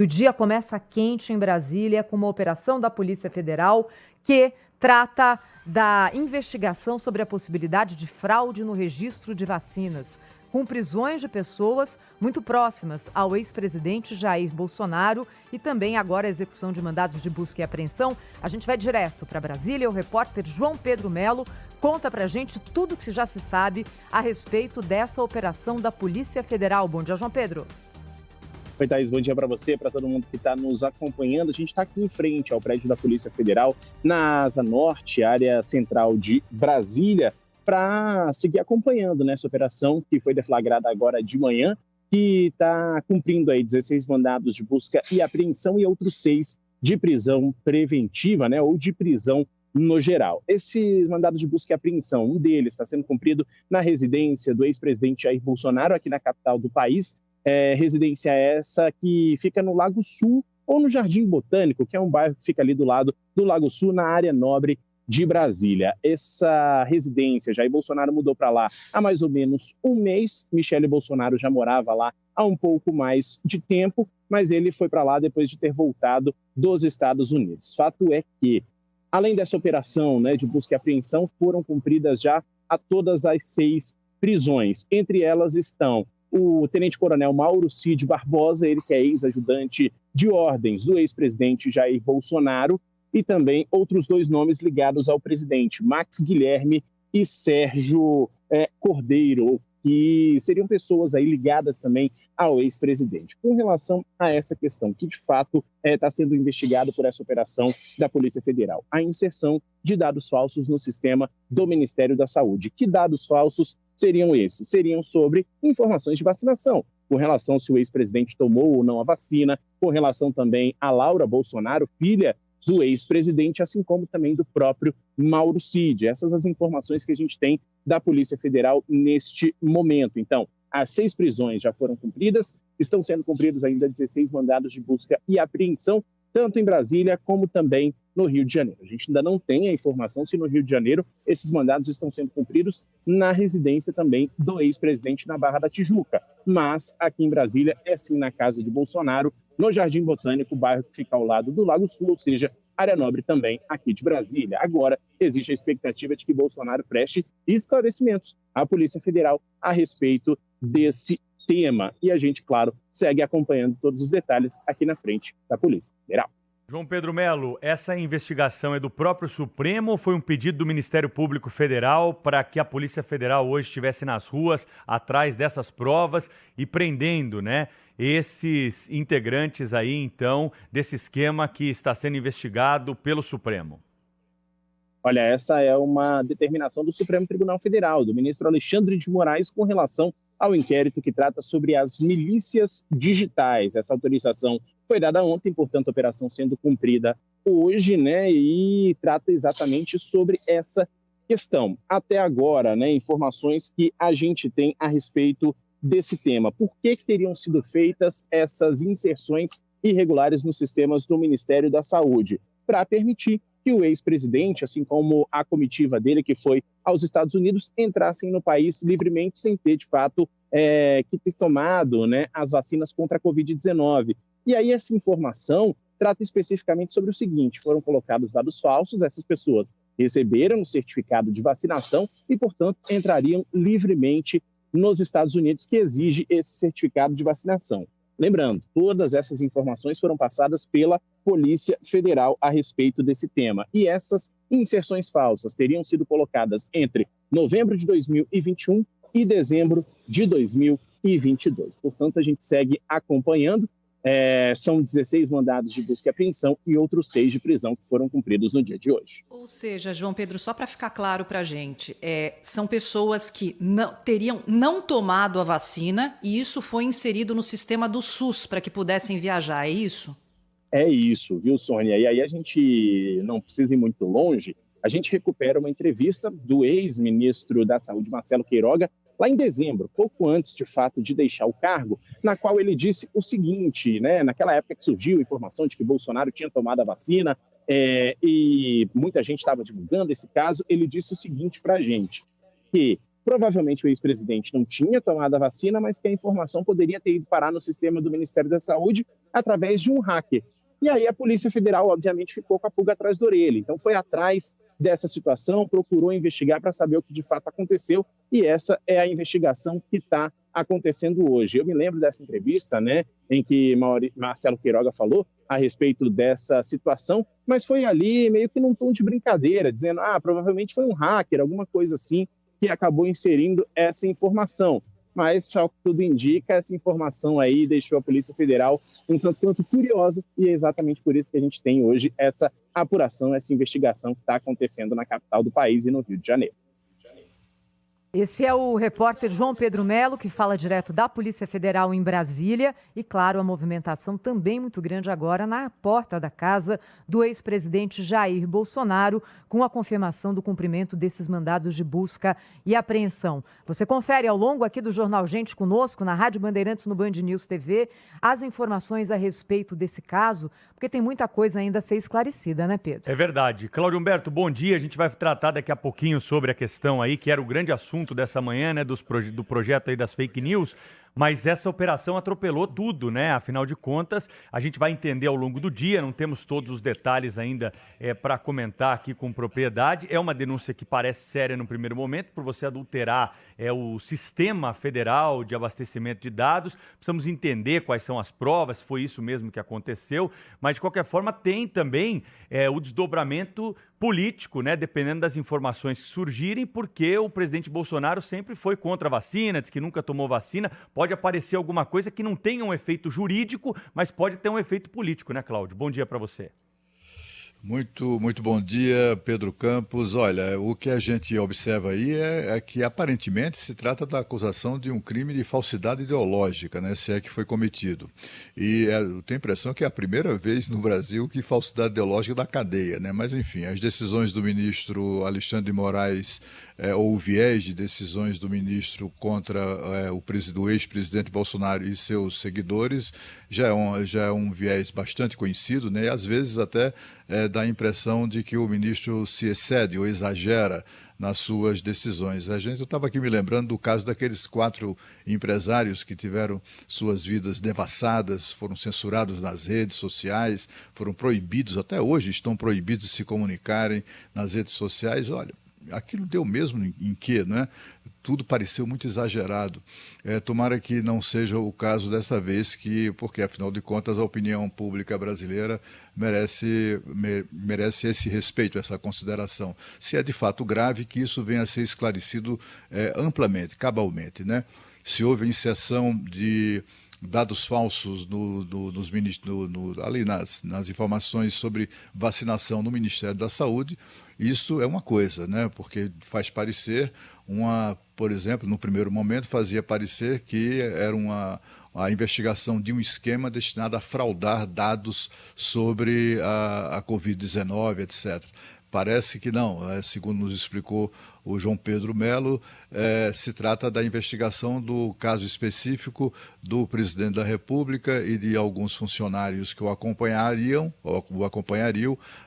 O dia começa quente em Brasília com uma operação da Polícia Federal que trata da investigação sobre a possibilidade de fraude no registro de vacinas, com prisões de pessoas muito próximas ao ex-presidente Jair Bolsonaro e também agora a execução de mandados de busca e apreensão. A gente vai direto para Brasília. O repórter João Pedro Melo conta pra gente tudo que já se sabe a respeito dessa operação da Polícia Federal. Bom dia, João Pedro. Oi, Thaís, bom dia para você, para todo mundo que está nos acompanhando. A gente está aqui em frente ao prédio da Polícia Federal, na Asa Norte, área central de Brasília, para seguir acompanhando essa operação que foi deflagrada agora de manhã, que está cumprindo aí 16 mandados de busca e apreensão e outros 6 de prisão preventiva, ou de prisão no geral. Esse mandado de busca e apreensão, um deles está sendo cumprido na residência do ex-presidente Jair Bolsonaro, aqui na capital do país. Residência essa que fica no Lago Sul ou no Jardim Botânico, que é um bairro que fica ali do lado do Lago Sul, na área nobre de Brasília. Essa residência, Jair Bolsonaro mudou para lá há mais ou menos um mês. Michele Bolsonaro já morava lá há um pouco mais de tempo, mas ele foi para lá depois de ter voltado dos Estados Unidos. Fato é que, além dessa operação de busca e apreensão, foram cumpridas já a todas as 6 prisões. Entre elas estão o tenente-coronel Mauro Cid Barbosa, ele que é ex-ajudante de ordens do ex-presidente Jair Bolsonaro, e também outros 2 nomes ligados ao presidente, Max Guilherme e Sérgio Cordeiro, que seriam pessoas aí ligadas também ao ex-presidente. Com relação a essa questão, que de fato está sendo investigado por essa operação da Polícia Federal, a inserção de dados falsos no sistema do Ministério da Saúde. Que dados falsos seriam esses? Seriam sobre informações de vacinação, com relação se o ex-presidente tomou ou não a vacina, com relação também a Laura Bolsonaro, filha do ex-presidente, assim como também do próprio Mauro Cid. Essas as informações que a gente tem da Polícia Federal neste momento. Então, as 6 prisões já foram cumpridas, estão sendo cumpridos ainda 16 mandados de busca e apreensão, tanto em Brasília como também no Rio de Janeiro. A gente ainda não tem a informação se no Rio de Janeiro esses mandados estão sendo cumpridos na residência também do ex-presidente na Barra da Tijuca. Mas aqui em Brasília é sim na casa de Bolsonaro, no Jardim Botânico, bairro que fica ao lado do Lago Sul, ou seja, área nobre também aqui de Brasília. Agora, existe a expectativa de que Bolsonaro preste esclarecimentos à Polícia Federal a respeito desse tema. E a gente, claro, segue acompanhando todos os detalhes aqui na frente da Polícia Federal. João Pedro Melo, essa investigação é do próprio Supremo ou foi um pedido do Ministério Público Federal para que a Polícia Federal hoje estivesse nas ruas atrás dessas provas e prendendo, esses integrantes aí, então, desse esquema que está sendo investigado pelo Supremo? Olha, essa é uma determinação do Supremo Tribunal Federal, do ministro Alexandre de Moraes, com relação ao inquérito que trata sobre as milícias digitais. Essa autorização foi dada ontem, portanto, a operação sendo cumprida hoje, e trata exatamente sobre essa questão. Até agora, informações que a gente tem a respeito desse tema. Por que teriam sido feitas essas inserções irregulares nos sistemas do Ministério da Saúde? Para permitir que o ex-presidente, assim como a comitiva dele, que foi aos Estados Unidos, entrassem no país livremente sem ter, de fato, que ter tomado as vacinas contra a Covid-19. E aí essa informação trata especificamente sobre o seguinte: foram colocados dados falsos, essas pessoas receberam o certificado de vacinação e, portanto, entrariam livremente nos Estados Unidos, que exige esse certificado de vacinação. Lembrando, todas essas informações foram passadas pela Polícia Federal a respeito desse tema. E essas inserções falsas teriam sido colocadas entre novembro de 2021 e dezembro de 2022. Portanto, a gente segue acompanhando. São 16 mandados de busca e apreensão e outros 6 de prisão que foram cumpridos no dia de hoje. Ou seja, João Pedro, só para ficar claro para a gente, são pessoas que teriam não tomado a vacina e isso foi inserido no sistema do SUS para que pudessem viajar, é isso? É isso, viu, Sônia? E aí a gente não precisa ir muito longe. A gente recupera uma entrevista do ex-ministro da Saúde, Marcelo Queiroga, lá em dezembro, pouco antes, de fato, de deixar o cargo, na qual ele disse o seguinte, naquela época que surgiu a informação de que Bolsonaro tinha tomado a vacina e muita gente estava divulgando esse caso, ele disse o seguinte para a gente, que Provavelmente o ex-presidente não tinha tomado a vacina, mas que a informação poderia ter ido parar no sistema do Ministério da Saúde através de um hacker. E aí a Polícia Federal, obviamente, ficou com a pulga atrás da orelha. Então foi atrás dessa situação, procurou investigar para saber o que de fato aconteceu, e essa é a investigação que está acontecendo hoje. Eu me lembro dessa entrevista, né, em que Marcelo Queiroga falou a respeito dessa situação, mas foi ali meio que num tom de brincadeira, dizendo, provavelmente foi um hacker, alguma coisa assim, que acabou inserindo essa informação. Mas, ao que tudo indica, essa informação aí deixou a Polícia Federal um tanto quanto curiosa, e é exatamente por isso que a gente tem hoje essa apuração, essa investigação que está acontecendo na capital do país e no Rio de Janeiro. Esse é o repórter João Pedro Melo, que fala direto da Polícia Federal em Brasília. E, claro, a movimentação também muito grande agora na porta da casa do ex-presidente Jair Bolsonaro, com a confirmação do cumprimento desses mandados de busca e apreensão. Você confere ao longo aqui do Jornal Gente conosco, na Rádio Bandeirantes, no Band News TV, as informações a respeito desse caso, porque tem muita coisa ainda a ser esclarecida, né, Pedro? É verdade. Cláudio Humberto, bom dia. A gente vai tratar daqui a pouquinho sobre a questão aí, que era o grande assunto dessa manhã, né, do projeto aí das fake news, mas essa operação atropelou tudo, né? Afinal de contas, a gente vai entender ao longo do dia, não temos todos os detalhes ainda para comentar aqui com propriedade. É uma denúncia que parece séria no primeiro momento, por você adulterar o sistema federal de abastecimento de dados. Precisamos entender quais são as provas, foi isso mesmo que aconteceu, mas de qualquer forma tem também o desdobramento político, né? Dependendo das informações que surgirem, porque o presidente Bolsonaro sempre foi contra a vacina, diz que nunca tomou vacina. Pode aparecer alguma coisa que não tenha um efeito jurídico, mas pode ter um efeito político, né, Cláudio? Bom dia para você. Muito bom dia, Pedro Campos. Olha, o que a gente observa aí é que aparentemente se trata da acusação de um crime de falsidade ideológica, né, se é que foi cometido. E eu tenho a impressão que é a primeira vez no Brasil que falsidade ideológica dá cadeia, né? Mas enfim, as decisões do ministro Alexandre de Moraes ou o viés de decisões do ministro contra o ex-presidente Bolsonaro e seus seguidores já é um viés bastante conhecido, né? E às vezes até dá a impressão de que o ministro se excede ou exagera nas suas decisões. Eu estava aqui me lembrando do caso daqueles 4 empresários que tiveram suas vidas devassadas, foram censurados nas redes sociais, foram proibidos, até hoje estão proibidos de se comunicarem nas redes sociais. Olha, aquilo deu mesmo em quê, né? Tudo pareceu muito exagerado. Tomara que não seja o caso dessa vez, porque, afinal de contas, a opinião pública brasileira merece esse respeito, essa consideração. Se é de fato grave, que isso venha a ser esclarecido amplamente, cabalmente, né? Se houve inserção de dados falsos ali nas informações sobre vacinação no Ministério da Saúde, isso é uma coisa, né? Porque faz parecer por exemplo, no primeiro momento fazia parecer que era a investigação de um esquema destinado a fraudar dados sobre a Covid-19, etc. Parece que não, segundo nos explicou o João Pedro Melo, se trata da investigação do caso específico do presidente da República e de alguns funcionários que o acompanhariam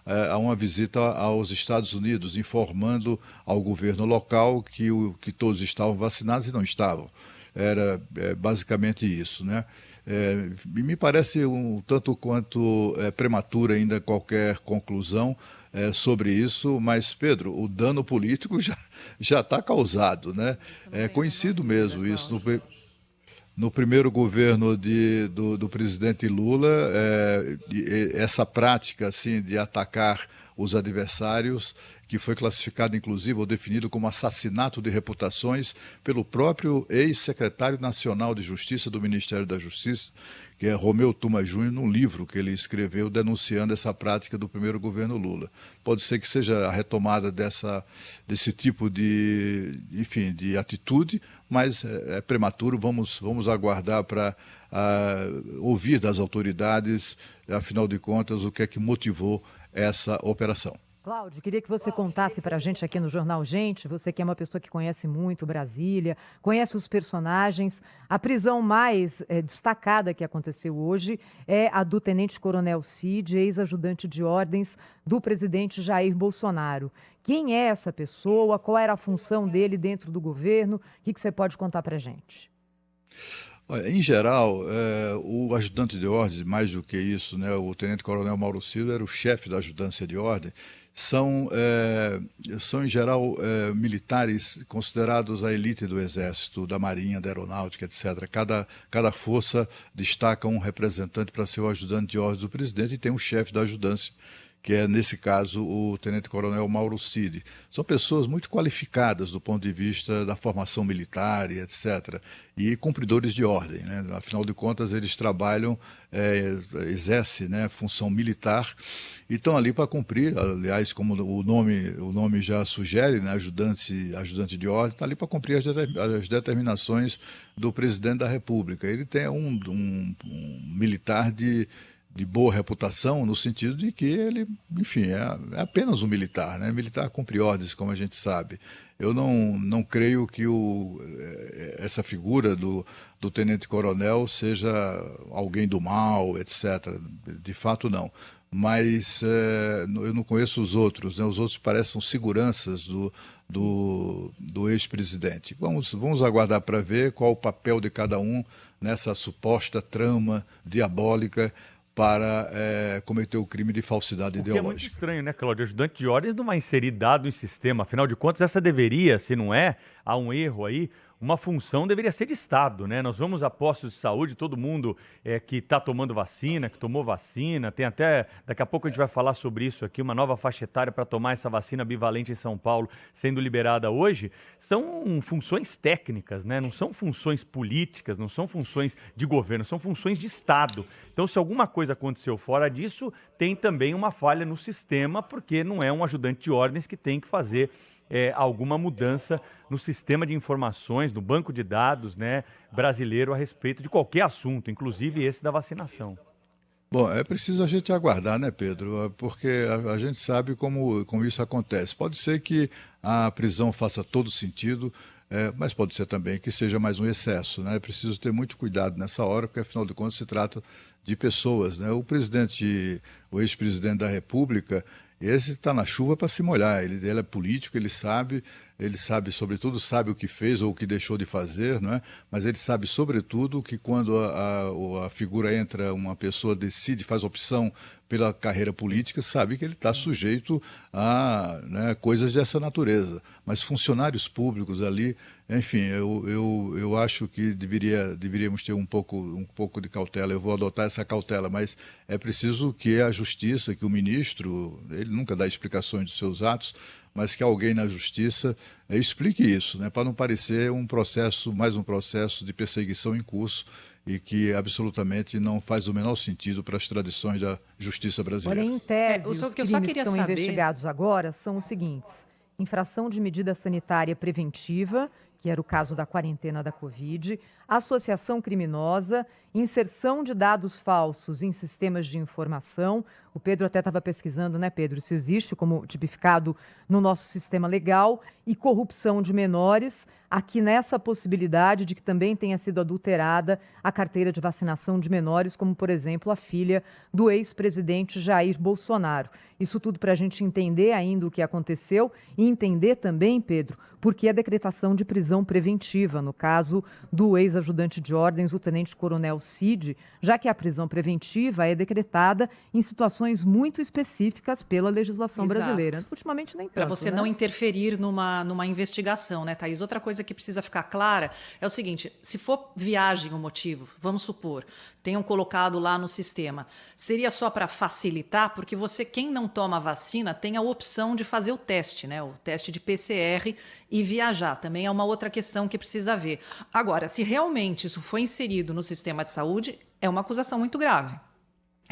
a uma visita aos Estados Unidos, informando ao governo local que todos estavam vacinados e não estavam. Era basicamente isso, né? Me parece um tanto quanto prematura ainda qualquer conclusão sobre isso, mas, Pedro, o dano político já está causado, né? É conhecido mesmo isso. No primeiro governo do presidente Lula, essa prática assim, de atacar os adversários, que foi classificado, inclusive, ou definido como assassinato de reputações pelo próprio ex-secretário nacional de Justiça do Ministério da Justiça, que é Romeu Tuma Júnior, num livro que ele escreveu denunciando essa prática do primeiro governo Lula. Pode ser que seja a retomada desse tipo de atitude, mas é prematuro, vamos aguardar para ouvir das autoridades, afinal de contas, o que é que motivou essa operação. Cláudio, queria que você contasse para a gente aqui no Jornal Gente, você que é uma pessoa que conhece muito Brasília, conhece os personagens. A prisão mais destacada que aconteceu hoje é a do tenente-coronel Cid, ex-ajudante de ordens do presidente Jair Bolsonaro. Quem é essa pessoa? Qual era a função dele dentro do governo? O que você pode contar para a gente? Olha, em geral, o ajudante de ordem, mais do que isso, né, o tenente-coronel Mauro Cid era o chefe da ajudância de ordem, são em geral militares considerados a elite do Exército, da Marinha, da Aeronáutica, etc. Cada força destaca um representante para ser o ajudante de ordem do presidente e tem um chefe da ajudância, que é, nesse caso, o tenente-coronel Mauro Cid. São pessoas muito qualificadas do ponto de vista da formação militar e etc. E cumpridores de ordem, né? Afinal de contas, eles trabalham, exercem, né, função militar e estão ali para cumprir, aliás, como o nome já sugere, né, ajudante de ordem, está ali para cumprir as determinações do presidente da República. Ele tem um militar de boa reputação, no sentido de que ele, enfim, é apenas um militar, né? Militar cumpre ordens, como a gente sabe. Eu não creio que essa figura do tenente-coronel seja alguém do mal, etc. De fato, não. Mas eu não conheço os outros, né? Os outros parecem seguranças do ex-presidente. Vamos aguardar para ver qual o papel de cada um nessa suposta trama diabólica para cometer o crime de falsidade ideológica. É muito estranho, né, Cláudio? Ajudante de ordens não vai inserir dado em sistema. Afinal de contas, essa deveria, se não é, há um erro aí, uma função deveria ser de Estado, né? Nós vamos a postos de saúde, todo mundo que está tomando vacina, que tomou vacina, tem até, daqui a pouco a gente vai falar sobre isso aqui, uma nova faixa etária para tomar essa vacina bivalente em São Paulo sendo liberada hoje, são funções técnicas, né? Não são funções políticas, não são funções de governo, são funções de Estado. Então, se alguma coisa aconteceu fora disso, tem também uma falha no sistema, porque não é um ajudante de ordens que tem que fazer alguma mudança no sistema de informações, no banco de dados, né, brasileiro a respeito de qualquer assunto, inclusive esse da vacinação. Bom, é preciso a gente aguardar, né, Pedro? Porque a gente sabe como isso acontece. Pode ser que a prisão faça todo sentido, mas pode ser também que seja mais um excesso, né? É preciso ter muito cuidado nessa hora, porque afinal de contas se trata de pessoas, né? O ex-presidente da República, esse está na chuva para se molhar. Ele é político, ele sabe, sobretudo, sabe o que fez ou o que deixou de fazer, não é? Mas ele sabe, sobretudo, que quando a figura entra, uma pessoa decide, faz opção pela carreira política, sabe que ele está sujeito a, né, coisas dessa natureza. Mas funcionários públicos ali, enfim, eu acho que deveríamos ter um pouco de cautela. Eu vou adotar essa cautela, mas é preciso que a justiça, que o ministro, ele nunca dá explicações dos seus atos, mas que alguém na justiça explique isso, né, para não parecer mais um processo de perseguição em curso e que absolutamente não faz o menor sentido para as tradições da justiça brasileira. Olha, em tese, os crimes que são investigados agora são os seguintes: infração de medida sanitária preventiva, que era o caso da quarentena da Covid, associação criminosa, inserção de dados falsos em sistemas de informação. O Pedro até estava pesquisando, né, Pedro? Isso existe como tipificado no nosso sistema legal. E corrupção de menores, aqui nessa possibilidade de que também tenha sido adulterada a carteira de vacinação de menores, como, por exemplo, a filha do ex-presidente Jair Bolsonaro. Isso tudo para a gente entender ainda o que aconteceu e entender também, Pedro, por que a decretação de prisão preventiva, no caso do ex-ajudante de ordens, o tenente-coronel Cid, já que a prisão preventiva é decretada em situações muito específicas pela legislação brasileira. Ultimamente nem tanto, para você, né, não interferir numa investigação, né, Thaís? Outra coisa que precisa ficar clara é o seguinte: se for viagem o motivo, vamos supor, tenham colocado lá no sistema, seria só para facilitar, porque quem não toma vacina, tem a opção de fazer o teste, né? O teste de PCR e viajar. Também é uma outra questão que precisa ver. Agora, se realmente isso foi inserido no sistema de saúde, é uma acusação muito grave.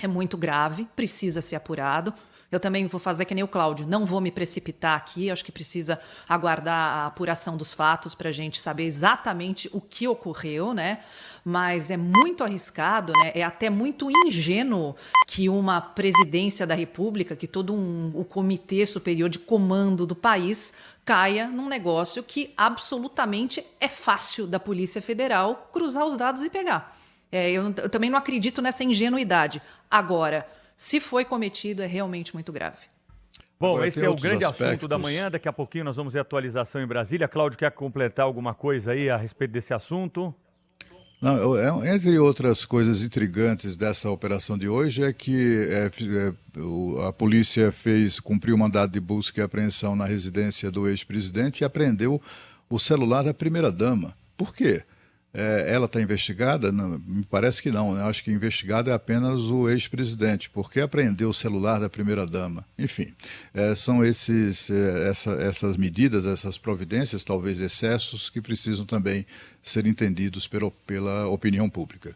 É muito grave, precisa ser apurado. Eu também vou fazer que nem o Cláudio, não vou me precipitar aqui, acho que precisa aguardar a apuração dos fatos para a gente saber exatamente o que ocorreu, né? Mas é muito arriscado, né? É até muito ingênuo que uma presidência da República, que todo o Comitê Superior de Comando do país caia num negócio que absolutamente é fácil da Polícia Federal cruzar os dados e pegar. Eu também não acredito nessa ingenuidade. Agora, se foi cometido, é realmente muito grave. Bom, Agora, esse é o grande aspectos. assunto da manhã. Daqui a pouquinho nós vamos ver a atualização em Brasília. Cláudio, quer completar alguma coisa aí a respeito desse assunto? Não, entre outras coisas intrigantes dessa operação de hoje é que a polícia cumpriu o mandado de busca e apreensão na residência do ex-presidente e apreendeu o celular da primeira-dama. Por quê? Ela está investigada? Não, me parece que não, né? Acho que investigado é apenas o ex-presidente. Por que apreendeu o celular da primeira-dama? Enfim, são essas medidas, essas providências, talvez excessos, que precisam também ser entendidos pela opinião pública.